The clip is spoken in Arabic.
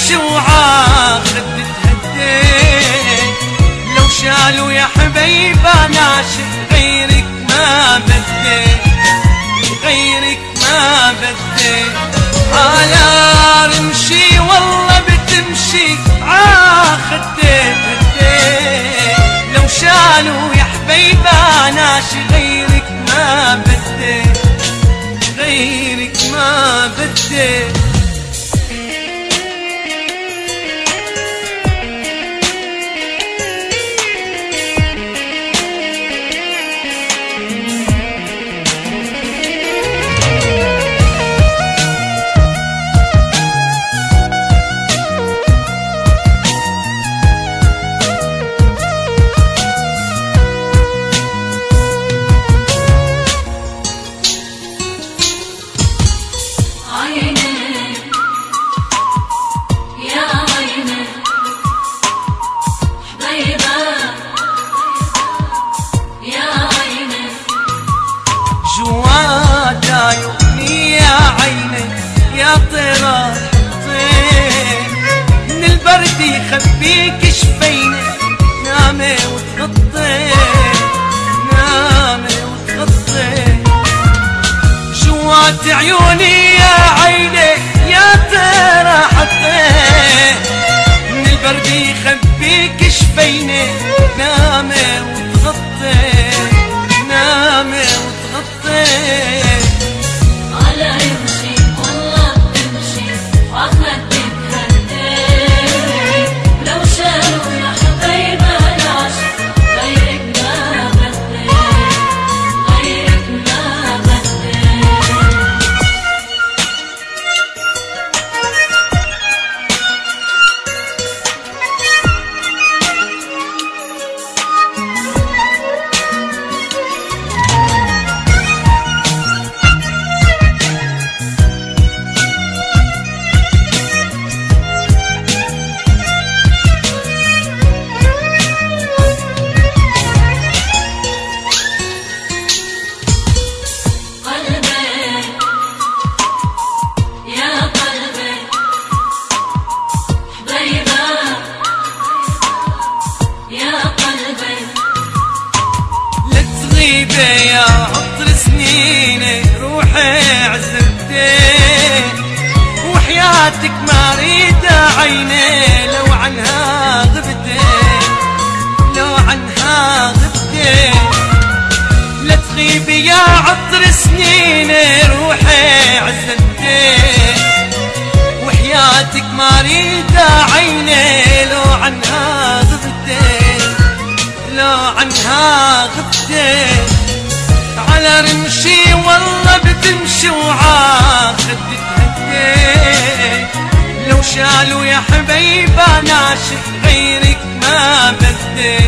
بتمشي وعاخد تهدي، لو شالوا يا حبيبة ناشف غيرك ما بدي، غيرك ما بدي. على رمشي والله بتمشي عاخد تهدي، لو شالوا يا حبيبة ناشف غيرك ما بدي، غيرك ما بدي. من البرد يخبيك شفيني، نامي وتغطي، نامي وتغطي. جوات عيوني يا عيني يا ترى حطي، من البرد يخبيك شفيني، نامي وتغطي، نامي وتغطي. يا عطر سنيني روحي عزبتي، وحياتك ما اريد عيني لو عنها غبتي، لو عنها غبتي. لا تغيبي يا عطر سنيني روحي عزبتي، وحياتك ما اريد عيني لو عنها غبتي، لو عنها غبتي. على رمشي والله بتمشي وعاخد تهدي، لو شالوا يا حبيبة ناشف غيرك ما بدي،